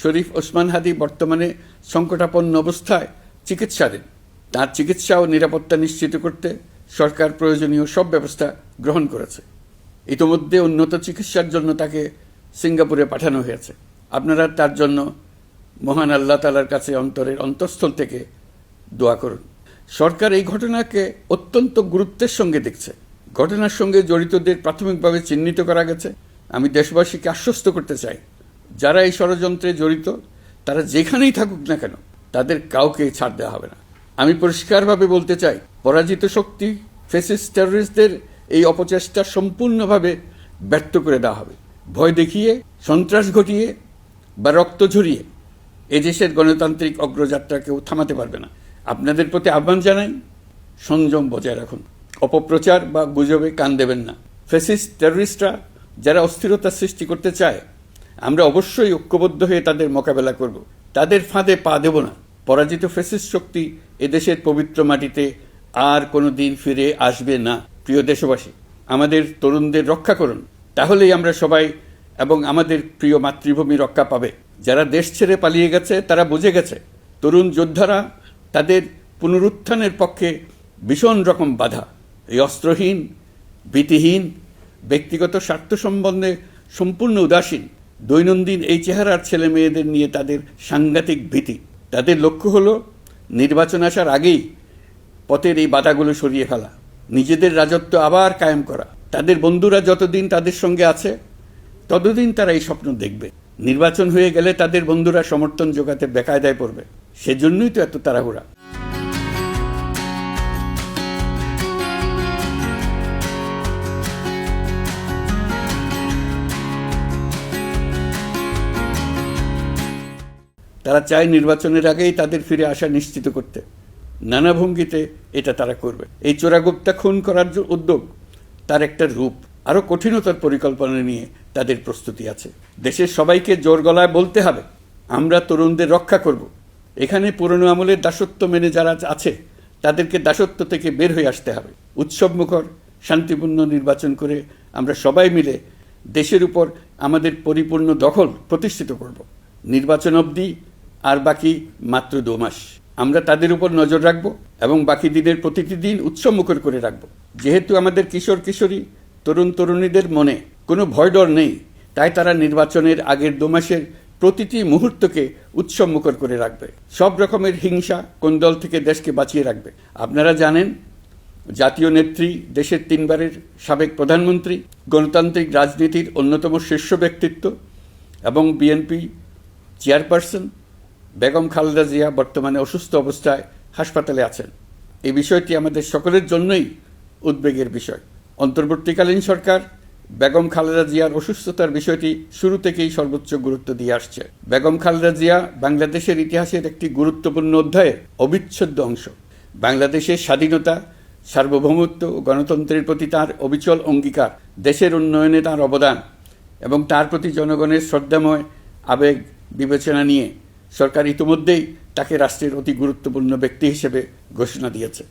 শরীফ ওসমান হাদি বর্তমানে সংকটাপন্ন অবস্থায় চিকিৎসাধীন। তার চিকিৎসা ও নিরাপত্তা নিশ্চিত করতে সরকার প্রয়োজনীয় সব ব্যবস্থা গ্রহণ করেছে। ইতোমধ্যে উন্নত চিকিৎসার জন্য তাকে সিঙ্গাপুরে পাঠানো হয়েছে। আপনারা তার জন্য মহান আল্লাহ তাআলার কাছে অন্তরের অন্তঃস্থল থেকে দোয়া করুন। সরকার এই ঘটনাকে অত্যন্ত গুরুত্বের সঙ্গে দেখছে। ঘটনার সঙ্গে জড়িতদের প্রাথমিকভাবে চিহ্নিত করা গেছে। আমি দেশবাসীকে আশ্বস্ত করতে চাই, যারা এই ষড়যন্ত্রে জড়িত তারা যেখানেই থাকুক না কেন তাদের কাউকে ছাড় দেওয়া হবে না। আমি পরিষ্কারভাবে বলতে চাই, পরাজিত শক্তি ফ্যাসিস্ট টেররিস্টদের এই অপচেষ্টা সম্পূর্ণভাবে ব্যর্থ করে দেওয়া হবে। ভয় দেখিয়ে, সন্ত্রাস ঘটিয়ে বা রক্ত ঝরিয়ে এদেশের গণতান্ত্রিক অগ্রযাত্রা কেউ থামাতে পারবে না। আপনাদের প্রতি আহ্বান জানাই, সংযম বজায় রাখুন। অপপ্রচার বা গুজবে কান দেবেন না। ফ্যাসিস্ট টেররিস্টরা যারা অস্থিরতা সৃষ্টি করতে চায়, আমরা অবশ্যই ঐক্যবদ্ধ হয়ে তাদের মোকাবেলা করব। তাদের ফাঁদে পা দেব না। পরাজিত ফ্যাসিস্ট শক্তি এদেশের পবিত্র মাটিতে আর কোনো দিন ফিরে আসবে না। প্রিয় দেশবাসী, আমাদের তরুণদের রক্ষা করুন, তাহলেই আমরা সবাই এবং আমাদের প্রিয় মাতৃভূমি রক্ষা পাবে। যারা দেশ ছেড়ে পালিয়ে গেছে তারা বুঝে গেছে তরুণ যোদ্ধারা তাদের পুনরুত্থানের পক্ষে ভীষণ রকম বাধা। এই অস্ত্রহীন, ভীতিহীন, ব্যক্তিগত স্বার্থ সম্বন্ধে সম্পূর্ণ উদাসীন দৈনন্দিন এই চেহারার ছেলে মেয়েদের নিয়ে তাদের সাংঘাতিক ভীতি। তাদের লক্ষ্য হলো নির্বাচন আসার আগেই পথের এই বাধাগুলো সরিয়ে ফেলা, নিজেদের রাজত্ব আবার কায়েম করা। তাদের বন্ধুরা যতদিন তাদের সঙ্গে আছে ততদিন তারা এই স্বপ্ন দেখবে। নির্বাচন হয়ে গেলে তাদের বন্ধুরা সমর্থন জোগাতে বেকায়দায় পড়বে। সেজন্যই তো এত তাড়াহুড়া। তারা চায় নির্বাচনের আগেই তাদের ফিরে আসা নিশ্চিত করতে। নানা ভঙ্গিতে এটা তারা করবে। এই চোরাগুপ্তা খুন করার যে উদ্যোগ, তার একটা রূপ। আরও কঠিনতার পরিকল্পনা নিয়ে তাদের প্রস্তুতি আছে। দেশের সবাইকে জোর গলায় বলতে হবে, আমরা তরুণদের রক্ষা করব। এখানে পুরনো আমলের দাসত্ব মেনে যারা আছে তাদেরকে দাসত্ব থেকে বের হয়ে আসতে হবে। উৎসবমুখর শান্তিপূর্ণ নির্বাচন করে আমরা সবাই মিলে দেশের উপর আমাদের পরিপূর্ণ দখল প্রতিষ্ঠিত করব। নির্বাচন অবধি আর বাকি মাত্র 2 মাস। আমরা তাদের উপর নজর রাখব এবং বাকি দিনের প্রতিটি দিন উৎসবমুখর করে রাখব। যেহেতু আমাদের কিশোর কিশোরী, তরুণ তরুণীদের মনে কোনো ভয় ডর নেই, তাই তারা নির্বাচনের আগের 2 মাসের প্রতিটি মুহূর্তকে উৎসবমুখর করে রাখবে। সব রকমের হিংসা কোন্দল থেকে দেশকে বাঁচিয়ে রাখবে। আপনারা জানেন, জাতীয় নেত্রী, দেশের 3 বারের সাবেক প্রধানমন্ত্রী, গণতান্ত্রিক রাজনীতির অন্যতম শীর্ষ ব্যক্তিত্ব এবং বিএনপি চেয়ারপারসন বেগম খালেদা জিয়া বর্তমানে অসুস্থ অবস্থায় হাসপাতালে আছেন। এই বিষয়টি আমাদের সকলের জন্যই উদ্বেগের বিষয়। অন্তর্বর্তীকালীন সরকার বেগম খালেদা জিয়ার অসুস্থতার বিষয়টি শুরু থেকেই সর্বোচ্চ গুরুত্ব দিয়ে আসছে। বেগম খালেদা জিয়া বাংলাদেশের ইতিহাসের একটি গুরুত্বপূর্ণ অধ্যায়ের অবিচ্ছেদ্য অংশ। বাংলাদেশের স্বাধীনতা, সার্বভৌমত্ব ও গণতন্ত্রের প্রতি তাঁর অবিচল অঙ্গীকার, দেশের উন্নয়নে তাঁর অবদান এবং তার প্রতি জনগণের শ্রদ্ধাময় আবেগ বিবেচনা নিয়ে সরকার ইতিমধ্যেই তাকে রাষ্ট্রের অতি গুরুত্বপূর্ণ ব্যক্তি হিসেবে ঘোষণা দিয়েছে।